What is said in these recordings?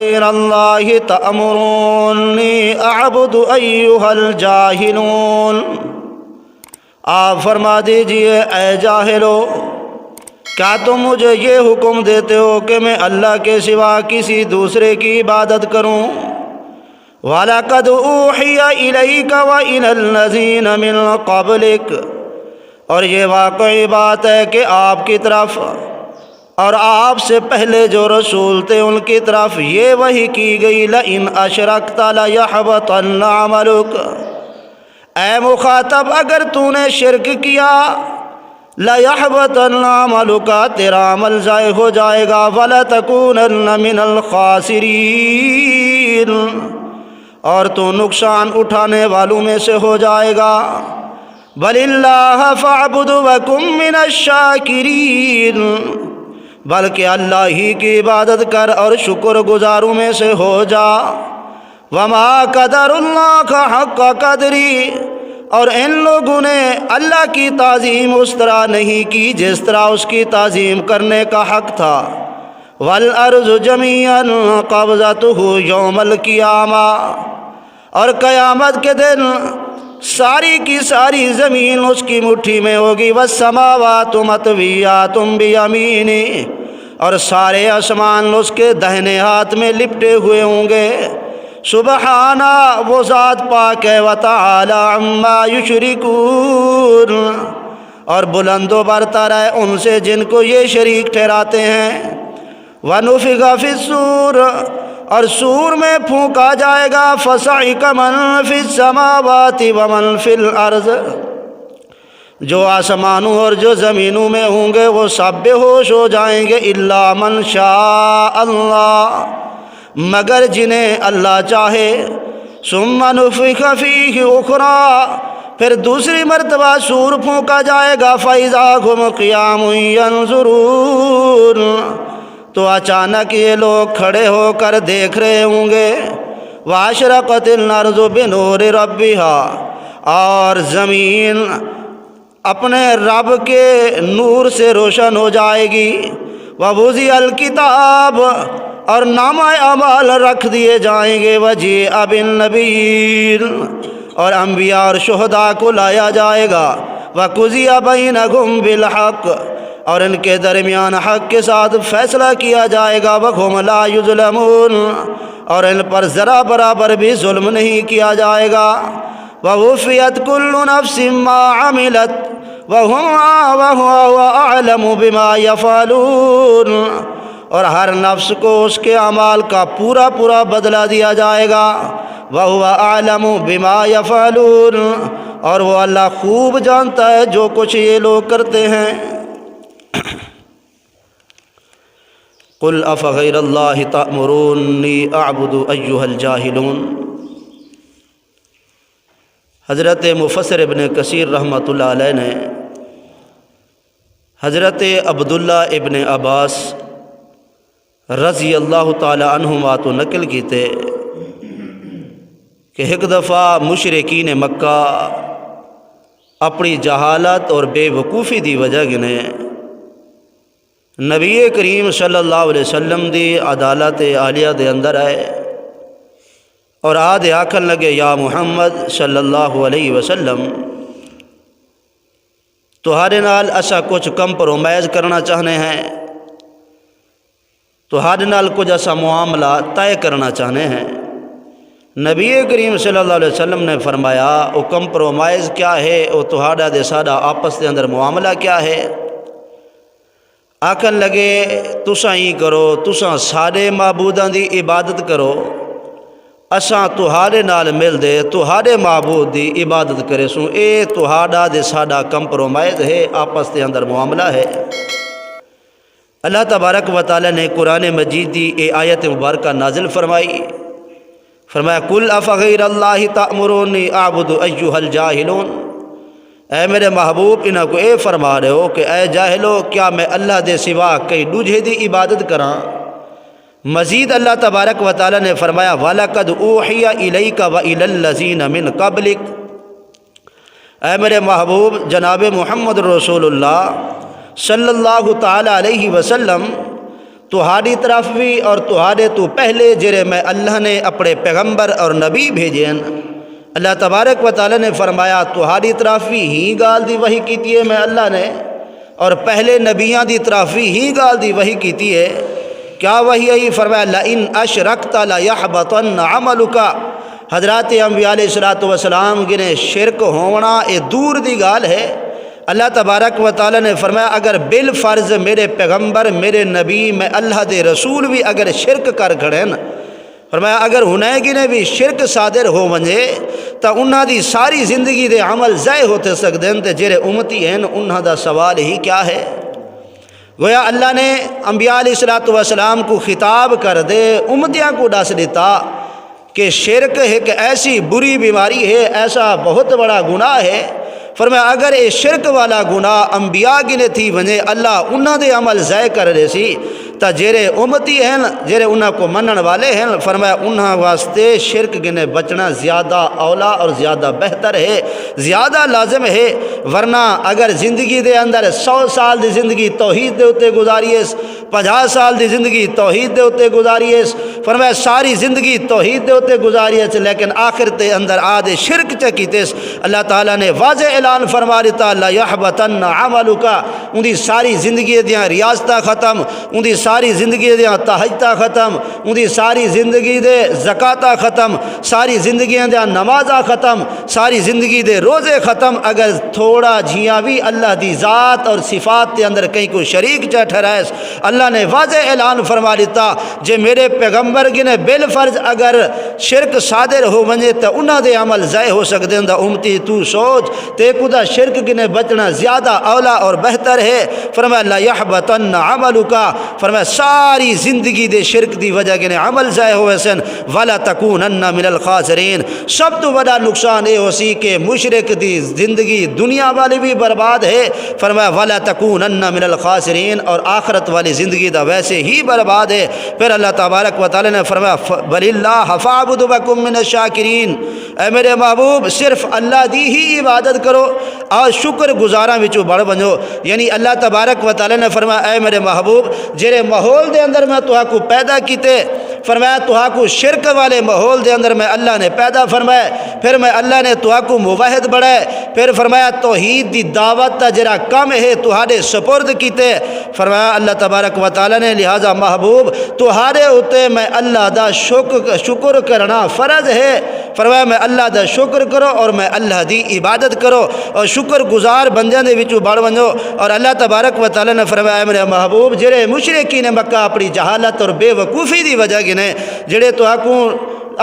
غیر اللہ تأمرونی اعبد ایھا الجاہلون۔ آپ فرما دیجئے اے جاہلو، کیا تم مجھے یہ حکم دیتے ہو کہ میں اللہ کے سوا کسی دوسرے کی عبادت کروں؟ وَلَقَدْ أُوحِيَ إِلَيْكَ وَإِلَى الَّذِينَ مِن قَبْلِكَ، اور یہ واقعی بات ہے کہ آپ کی طرف اور آپ سے پہلے جو رسول تھے ان کی طرف یہ وحی کی گئی، لَئِنْ أَشْرَكْتَ لَيَحْبَطَنَّ عَمَلُكَ، اے مخاطب اگر تو نے شرک کیا، لَيَحْبَطَنَّ عَمَلُكَ، تیرا عمل ضائع ہو جائے گا، وَلَتَكُونَنَّ مِنَ الْخَاسِرِينَ، اور تو نقصان اٹھانے والوں میں سے ہو جائے گا۔ بَلِ اللَّهَ فَاعْبُدْ وَكُن مِّنَ الشَّاكِرِينَ، بلکہ اللہ ہی کی عبادت کر اور شکر گزاروں میں سے ہو جا۔ وَمَا قَدَرُ اللَّهَ حَقَّ قَدْرِهِ، اور ان لوگوں نے اللہ کی تعظیم اس طرح نہیں کی جس طرح اس کی تعظیم کرنے کا حق تھا۔ وَالْأَرْضُ جَمِيعًا قَبْضَتُهُ يَوْمَ الْقِيَامَةِ، اور قیامت کے دن ساری کی ساری زمین اس کی مٹھی میں ہوگی۔ وَالسَّمَاوَاتُ مَطْوِيَّاتٌ بِيَمِينِهِ، اور سارے آسمان اس کے دہنے ہاتھ میں لپٹے ہوئے ہوں گے۔ سبحانہ، وہ ذات پاک ہے، وَتَعَالَى عَمَّا يُشْرِكُونَ، اور بلند و برتر ہے ان سے جن کو یہ شریک ٹھہراتے ہیں۔ وَنُفِخَ فِي الصُّورِ، اور سور میں پھونکا جائے گا، فَصَعِقَ مَن فِي السَّمَاوَاتِ وَمَن فِي الْأَرْضِ، جو آسمانوں اور جو زمینوں میں ہوں گے وہ سب بے ہوش ہو جائیں گے، إِلَّا مَن شَاءَ اللَّهُ، مگر جنہیں اللہ چاہے۔ ثُمَّ نُفِخَ فِيهِ أُخْرَىٰ، پھر دوسری مرتبہ سور پھونکا جائے گا، فَإِذَا هُمْ قِيَامٌ يَنظُرُونَ، تو اچانک یہ لوگ کھڑے ہو کر دیکھ رہے ہوں گے۔ وَأَشْرَقَتِ الْأَرْضُ بِنُورِ رَبِّهَا، اور زمین اپنے رب کے نور سے روشن ہو جائے گی۔ وَوُضِعَ الْكِتَابُ، اور نامہ اعمال رکھ دیے جائیں گے۔ وَجِیءَ بِالنَّبِیِّینَ، اور انبیاء اور شہداء کو لایا جائے گا۔ وَقُضِیَ بَیْنَهُم بِالْحَقِّ، اور ان کے درمیان حق کے ساتھ فیصلہ کیا جائے گا۔ وَهُمْ لَا يُظْلَمُونَ، اور ان پر ذرا برابر بھی ظلم نہیں کیا جائے گا۔ وَوُفِّیَتْ كُلُّ نَفْسٍ مَّا عَمِلَتْ وَهُوَ أَعْلَمُ بِمَا يَفْعَلُونَ، اور ہر نفس کو اس کے اعمال کا پورا پورا بدلہ دیا جائے گا۔ وَهُوَ أَعْلَمُ بِمَا يَفْعَلُونَ، اور وہ اللہ خوب جانتا ہے جو کچھ یہ لوگ کرتے ہیں۔ قُلْ أَفَغَيْرَ اللَّهِ تَأْمُرُونِّي أَعْبُدُ أَيُّهَا الْجَاهِلُونَ۔ حضرت مفسر ابن کثیر رحمۃ اللہ علیہ نے حضرت عبداللہ ابن عباس رضی اللہ تعالی عنہما تو نقل کیتے کہ ایک دفعہ مشرکین مکہ اپنی جہالت اور بے وقوفی دی وجہ نے نبی کریم صلی اللہ علیہ وسلم دی عدالت عالیہ دے اندر آئے اور آدھے آکھن لگے، یا محمد صلی اللہ علیہ وسلم، تہاڈے نال اسا کچھ کمپرومائز کرنا چاہنے ہیں، تہاڈے نال کچھ ایسا معاملہ طے کرنا چاہنے ہیں۔ نبی کریم صلی اللہ علیہ وسلم نے فرمایا، او کمپرومائز کیا ہے، او تہاڈا دے ساڈا آپس دے اندر معاملہ کیا ہے؟ آکھن لگے، تساں ہی کرو، تساں ساڈے معبوداں دی عبادت کرو، اساں تہاڈے نال مل دے تہاڈے معبود دی عبادت کرے سوں، اے تہاڈا دے ساڈا کمپرومائز ہے، آپس دے اندر معاملہ ہے۔ اللہ تبارک و تعالی نے قرآن مجید دی اے آیت مبارکہ نازل فرمائی، فرمایا قُلْ أَفَغَيْرَ اللَّهِ تَأْمُرُونِّي أَعْبُدُ أَيُّهَا الْجَاهِلُونَ، اے میرے محبوب انہاں کو اے فرما رہے ہو کہ اے جاہلو، کیا میں اللہ دے سوا کئی دوجھے دی عبادت کراں؟ مزید اللہ تبارک و تعالی نے فرمایا وَلَقَدْ أُوحِيَ إِلَيْكَ وَإِلَى الَّذِينَ مِن قَبْلِكَ، اے میرے محبوب جناب محمد رسول اللہ صلی اللہ تعالی علیہ وسلم، تہاڈی طرف بھی اور تہاڈے تو پہلے جڑے میں اللہ نے اپنے پیغمبر اور نبی بھیجے ہیں۔ اللہ تبارک و تعالی نے فرمایا تہاڈی طرف بھی ہی گال دی وحی کیتی ہے میں اللہ نے، اور پہلے نبیاں دی طرف بھی ہی گال دی وحی کیتی ہے۔ کیا وحی ہے؟ فرمایا لئن اشرکت لیحبطن عملک۔ حضرات انبیاء علیہ السلام گنے شرک ہونا یہ دور دی گال ہے۔ اللہ تبارک و تعالی نے فرمایا اگر بالفرض میرے پیغمبر میرے نبی میں اللہ دے رسول بھی اگر شرک کر کھڑے نا، فرمایا اگر ہنے گنے بھی شرک صادر ہو ونجے تا انہاں دی ساری زندگی دے عمل ضائع ہوتے سکتے ہیں، تے جڑے امتی ہیں انہاں دا سوال ہی کیا ہے؟ گویا اللہ نے انبیاء علیہ السلام کو خطاب کر دے امتیاں کو دس دیتا کہ شرک ایک ایسی بری بیماری ہے، ایسا بہت بڑا گناہ ہے۔ فرمایا اگر یہ شرک والا گناہ انبیاء گنے تھی ونجے اللہ انہاں دے عمل ضائع کر دے سی، تا جڑے امتی ہیں جڑے انہاں کو منن والے ہیں فرمایا انہاں واسطے شرک گنے بچنا زیادہ اولا اور زیادہ بہتر ہے، زیادہ لازم ہے۔ ورنہ اگر زندگی دے اندر 100 سال دی زندگی توحید دے اتے گزاریے، 50 سال دی زندگی توحید دے اتے گزاریے، فرمایا ساری زندگی توحید دے اتے گزاریے لیکن آخر تے اندر آدھے شرک چا کیتے، اللہ تعالیٰ نے واضح اعلان فرما دیتا لیحبطن عملک، ان دی ساری زندگی دیاں ریاستہ ختم، ان دی ساری زندگی دیاں تہجدہ ختم، ان دی ساری زندگی دے زکاتہ ختم، ساری زندگی دیاں نمازہ ختم، ساری زندگی دے روزے ختم، اگر تھوڑا جھیاں بھی اللہ دی ذات اور صفات کے اندر کہیں کوئی شریک چا ٹھہرائے، اللہ نے واضح اعلان فرما دیتا جے میرے پیغمبر گنے بالفرض اگر شرک صادر ہو ونجے تو انہاں دے عمل ضائع ہو سکتے ہیں۔ امتی تو سوچ تے خدا شرک گنے بچنا زیادہ اولا اور بہتر ہے۔ فرمایا لیحبطن عملک، فرمایا ساری زندگی دے شرک دی وجہ گنے عمل ضائع ہوئے سن، ولا تکونن من الخاسرین، سب تو بڑا نقصان یہ ہو سی کہ مشرک دی زندگی دنیا والی بھی برباد ہے، فرمایا ولا تکونن من الخاسرین، اور آخرت والی زندگی دا ویسے ہی برباد ہے۔ پھر اللہ تبارک و تعالی نے فرمایا بل اللہ فاعبد وکن من الشاکرین، اے میرے محبوب صرف اللہ دی ہی عبادت کرو اور شکر گزاراں وچوں بڑھ بنو۔ یعنی اللہ تبارک و تعالی نے فرمایا اے میرے محبوب جڑے ماحول دے اندر میں تہاں کو پیدا کیتے، فرمایا تہاں کو شرک والے ماحول دے اندر میں اللہ نے پیدا فرمایا، پھر میں اللہ نے تہاں کو موحد بڑھائے، پھر فرمایا توحید دی دعوت تا جڑا کم ہے تہاڈے سپرد کیتے، فرمایا اللہ تبارک و تعالی نے لہذا محبوب تہاڈے اوتے میں اللہ دا شکر کرنا فرض ہے، فرمایا میں اللہ دا شکر کرو اور میں اللہ دی عبادت کرو اور شکر گزار بندیاں دے وچوں بڑھ بنو۔ اور اللہ تبارک و تعالی نے فرمایا میرے محبوب جڑے مشرکین مکہ اپنی جہالت اور بے وقوفی دی وجہ گنے جڑے تہاں کو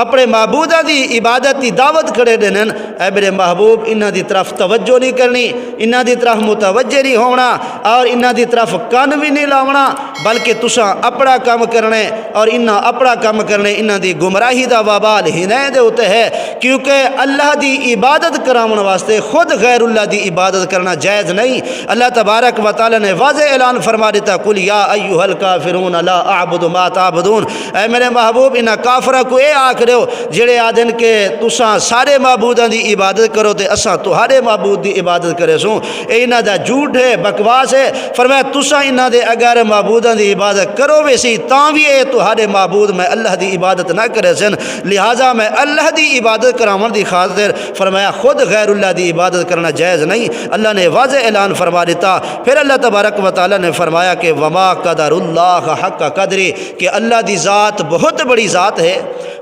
اپنے معبودہ دی عبادت دی دعوت کھڑے دینن، اے میرے محبوب انہاں دی طرف توجہ نہیں کرنی، انہاں دی طرف متوجہ نہیں ہونا اور انہاں دی طرف کان بھی نہیں لاونا، بلکہ تساں اپنا کام کرنے اور انہاں اپنا کام کرنے، انہاں دی گمراہی دا وبال ہنے دے ہوتے ہے، کیونکہ اللہ دی عبادت کراون واسطے خود غیر اللہ دی عبادت کرنا جائز نہیں۔ اللہ تبارک و تعالی نے واضح اعلان فرما دیتا قل یا ایھا الکافرون لا اعبد ما تعبدون، اے میرے محبوب انہاں کافراں کو اے آکھ رہے ہو جڑے آدن کہ تساں سارے معبوداں دی عبادت کرو تے اساں تہاڈے معبود دی عبادت کرے سوں، اے انہاں دا جھوٹ ہے، بکواس ہے۔ فرمایا تساں انہاں دے اگر معبوداں دی عبادت کرو ویسی تاں بھی اے تہاڈے معبود میں اللہ دی عبادت نہ کرے سن، لہٰذا میں اللہ دی عبادت کراون دی خاطر فرمایا خود غیر اللہ دی عبادت کرنا جائز نہیں۔ اللہ نے واضح اعلان فرما دیتا۔ پھر اللہ تبارک و تعالی نے فرمایا کہ وما قدر اللہ حق قدری، کہ اللہ دی ذات بہت بڑی ذات ہے۔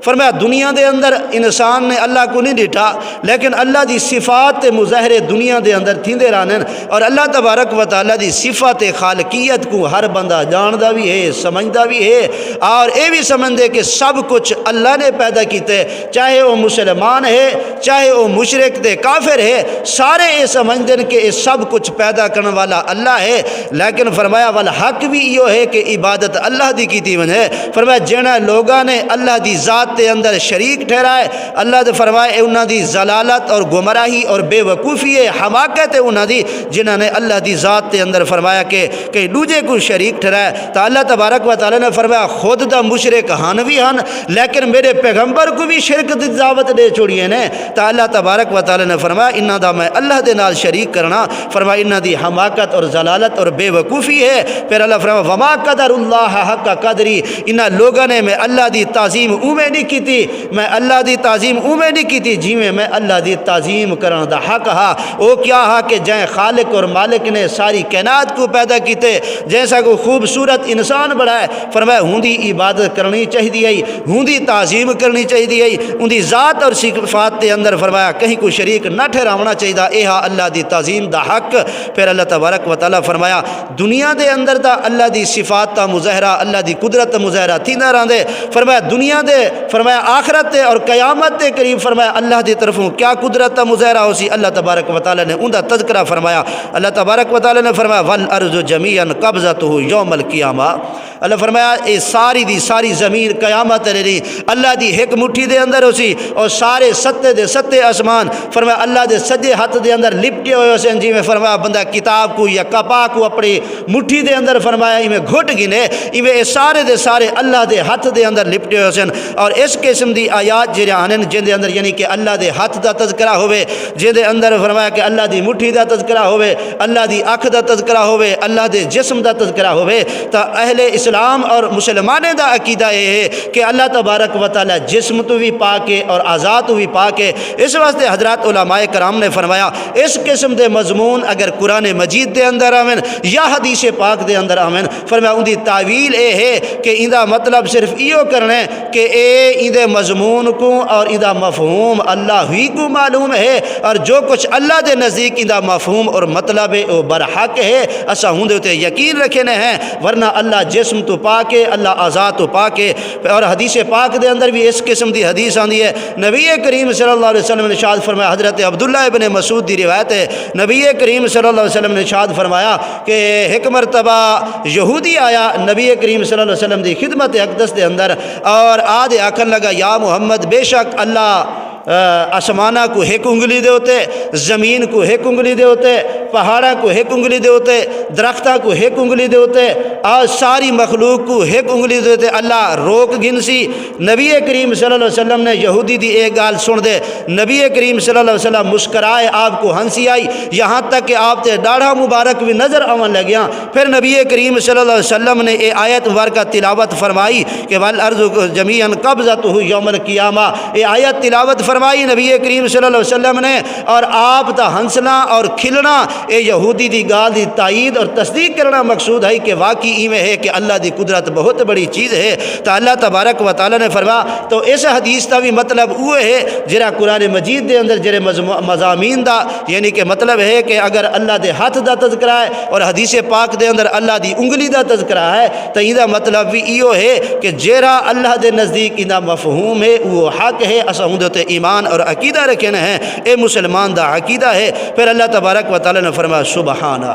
فرمایا دنیا دے اندر انسان نے اللہ کو نہیں ڈیٹھا، لیکن اللہ دی صفات مظاہرے دنیا دے اندر تھیندے رہن، اور اللہ تبارک و تعالی دی صفات خالقیت کو ہر بندہ جاندا بھی ہے، سمجھدا بھی ہے، اور اے بھی سمجھدے کہ سب کچھ اللہ نے پیدا کیتے، چاہے وہ مسلمان ہے چاہے وہ مشرک تے کافر ہے، سارے یہ سمجھدے کہ یہ سب کچھ پیدا کرنے والا اللہ ہے۔ لیکن فرمایا والحق بھی یہ ہے کہ عبادت اللہ دی کیتی ونے، فرمایا جنہاں لوگاں نے اللہ دی ذات ذات کے اندر شریک ٹھہرائے اللہ نے فرمائے انہاں دی ضلالت اور گمراہی اور بے وقوفی ہے حماقت ہے انہاں دی جنہاں نے اللہ دی ذات کے اندر فرمایا کہ کئی دوجے کو شریک ٹھہرایا تو اللہ تبارک و تعالی نے فرمایا خود دا مشرک ہن بھی ہن لیکن میرے پیغمبر کو بھی شرک دی دعوت دے چھوڑیے نے تو اللہ تبارک و تعالی نے فرمایا انہاں دا میں اللہ دے نال شریک کرنا فرمایا انہاں دی حماقت اور ضلالت اور بے وقوفی ہے پھر اللہ فرمایا وما قدر اللہ حق قدری انہاں لوگوں نے میں اللہ دی تعظیم اوے نہیں کیتی میں اللہ دی تعظیم اوے نہیں کیتی جیویں میں اللہ دی تعظیم کرن دا حق ہا او کیا ہا کہ جائیں خالق اور مالک نے ساری کائنات کو پیدا کیتے جیسا کوئی خوبصورت انسان بڑھائے فرمایا ہوں دی عبادت کرنی چاہیے ہوں دی تعظیم کرنی چاہیے ان دی ذات اور صفات کے اندر فرمایا کہیں کوئی شریک نہ ٹھہراونا چاہیے اے ہا اللہ دی تعظیم دا حق پھر اللہ تبارک و تعالی فرمایا دنیا دے اندر دا اللہ دی صفات دا مظاہرہ اللہ دی قدرت دا مظاہرہ تھیندا رہندے فرمایا دنیا دے فرمایا آخرت تے اور قیامت دے قریب فرمایا اللہ دی طرفوں کیا قدرت دا مظاہرہ ہو سی اللہ تبارک و تعالی نے ان دا تذکرہ فرمایا اللہ تبارک و تعالی نے فرمایا والارض جمیعا قبضته یوم القیامہ اللہ فرمایا اے ساری دی ساری زمین قیامت رہی اللہ دی ایک مٹھی دے اندر ہو سی اور سارے ستے دے ستے آسمان فرمایا اللہ دے سجے ہاتھ دے اندر لپٹے ہوئے سے جی میں فرمایا بندہ کتاب کو یا کپا کو اپنی مٹھی دے اندر فرمایا ایویں گھٹ گنے ایویں سارے دے سارے اللہ دے ہاتھ دے اندر لپٹے ہوئے سن اور اس قسم دی آیات جڑے آنن جن دے اندر یعنی کہ اللہ دے ہاتھ دا تذکرہ ہوئے جن دے اندر فرمایا کہ اللہ دی مٹھی دا تذکرہ ہوئے اللہ دی اکھ دا تذکرہ ہوئے اللہ دے جسم دا تذکرہ ہوئے تا اہل اسلام اور مسلمانے دا عقیدہ یہ ہے کہ اللہ تبارک و تعالی جسم تو بھی پاک ہے اور اعضاء تو بھی پاک ہے اس واسطے حضرات علماء کرام نے فرمایا اس قسم دے مضمون اگر قرآن مجید دے اندر آمن یا حدیث پاک دے اندر آمن فرمایا ان دی تعویل اے ہے کہ ان دا مطلب صرف ایو کرنے کہ اے ان دے مضمون کو اور ان دا مفہوم اللہ ہی کو معلوم ہے اور جو کچھ اللہ دے نزدیک ان دا مفہوم اور مطلب ہے وہ برحق ہے اسا ہوں دے یقین رکھنے ہیں ورنہ اللہ جسم تو پاک ہے اللہ اعضاء تو پاک ہے اور حدیث پاک دے اندر بھی اس قسم دی حدیث آندی ہے نبی کریم صلی اللہ علیہ وسلم نے ارشاد فرمایا حضرت عبداللہ ابن مسعود دی روایت ہے نبی کریم صلی اللہ علیہ وسلم نے ارشاد فرمایا کہ ایک مرتبہ یہودی آیا نبی کریم صلی اللہ علیہ وسلم دی خدمت اقدس دے اندر اور آدھے آکھن لگا یا محمد بے شک اللہ آسمانہ کو ایک انگلی دے ہوتے زمین کو ایک انگلی دے ہوتے پہاڑا کو ایک انگلی دے ہوتے درختہ کو ایک انگلی دے ہوتے اور ساری مخلوق کو ایک انگلی دے ہوتے اللہ روک گن سی نبی کریم صلی اللہ علیہ وسلم نے یہودی دی ایک گال سن دے نبی کریم صلی اللہ علیہ وسلم مسکرائے آپ کو ہنسی آئی یہاں تک کہ آپ تے ڈاڑھا مبارک بھی نظر آون لگیا پھر نبی کریم صلی اللہ علیہ وسلم نے اے آیت مبارکہ تلاوت فرمائی کہ والارض جمیعا قبضته یوم القیامہ اے آیت تلاوت فرمائی نبی کریم صلی اللہ علیہ وسلم نے اور آپ دا ہنسنا اور کھلنا اے یہودی دی گال دی تائید اور تصدیق کرنا مقصود ہے کہ واقعی ایویں ہے کہ اللہ دی قدرت بہت بڑی چیز ہے تو اللہ تبارک و تعالی نے فرمایا تو اس حدیث کا بھی مطلب وہ ہے جرا قرآن مجید دے اندر جڑے مضامین دا یعنی کہ مطلب ہے کہ اگر اللہ دے ہاتھ دا تذکرہ ہے اور حدیث پاک دے اندر اللہ دی انگلی دا تذکرہ ہے تو یہ مطلب بھی ایو ہے کہ جیرا اللہ دے نزدیک یہ مفہوم ہے وہ حق ہے اسا ہوں دے ایمان اور عقیدہ رکھنے ہیں اے مسلمان دا عقیدہ ہے پھر اللہ تبارک و تعالی نے فرمایا سبحانہ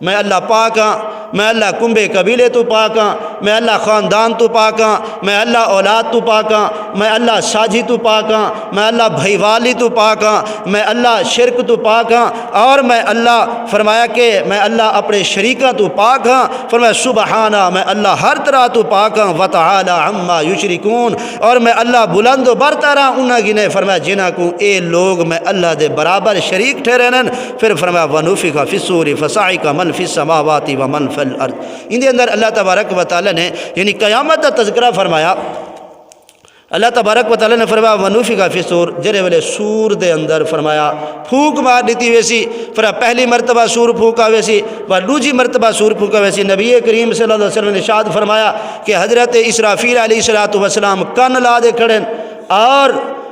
میں اللہ پاک ہاں میں اللہ کنبے قبیلے تو پاک ہاں میں اللہ خاندان تو پاک ہاں میں اللہ اولاد تو پاک ہاں میں اللہ ساجھی تو پاک ہاں میں اللہ بھائیوالی تو پاک ہاں میں اللہ شرک تو پاک ہاں اور میں اللہ فرمایا کہ میں اللہ اپنے شریکہ تو پاک ہاں فرمایا سبحانہ میں اللہ ہر طرح تو پاک ہاں وتعالی عما یشرکون اور میں اللہ بلند و برتر ہاں انہاں گنے فرمایا جنہاں کو اے لوگ میں اللہ دے برابر شریک ٹھہرن پھر فرمایا ونفخ فی الصور فصعق من فی السماوات ومن فی الارض ان دے اندر اللہ تبارک و تعالی نے یعنی قیامت کا تذکرہ فرمایا اللہ تبارک و تعالی نے فرمایا ونفخ فی الصور جڑے ویلے سور دے اندر فرمایا پھونک مار دیتی ویسی فرمایا پہلی مرتبہ سور پھونکا ویسی و دوسری مرتبہ سور پھونکا ویسی نبی کریم صلی اللہ علیہ وسلم نے ارشاد فرمایا کہ حضرت اسرافیل علیہ الصلوۃ والسلام کن لا دے کھڑے اور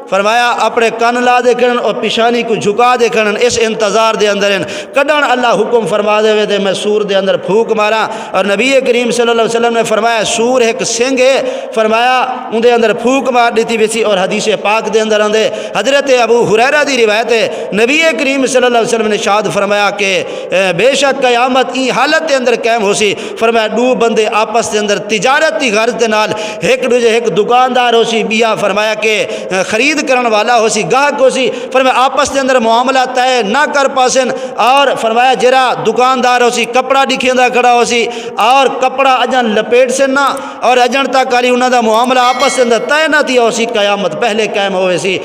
فرمایا اپنے کن لا دے کرن اور پیشانی کو جھکا دے کرن، اس انتظار دے اندر کڈن اللہ حکم فرما دے وے تے میں سور دے اندر پھوک مارا۔ اور نبی کریم صلی اللہ علیہ وسلم نے فرمایا سور ایک سنگ ہے، فرمایا ان دے اندر پھوک مار دیتی ویسی۔ اور حدیث پاک دے اندر آندے حضرت ابو ہریرہ دی روایت ہے، نبی کریم صلی اللہ علیہ وسلم نے ارشاد فرمایا کہ بے شک قیامت ای حالت دے اندر قائم ہو سی، فرمایا دو بندے آپس دے اندر تجارت دی غرض دے نال ایک دوجے ایک دکاندار ہو سی، بیا فرمایا کہ خرید کرن والا ہو سی، گاہک ہو سی، فرمایا آپس دے اندر معاملہ طے نہ کر پاسن، اور فرمایا جرا دکاندار ہو سی کپڑا ڈکھیندا کھڑا ہو سی اور کپڑا اجن لپیٹ سے نہ اور اجن تک علی انہاں دا معاملہ آپس دے اندر طے نہ تھی ہو سی، قیامت پہلے قائم ہوئے سی۔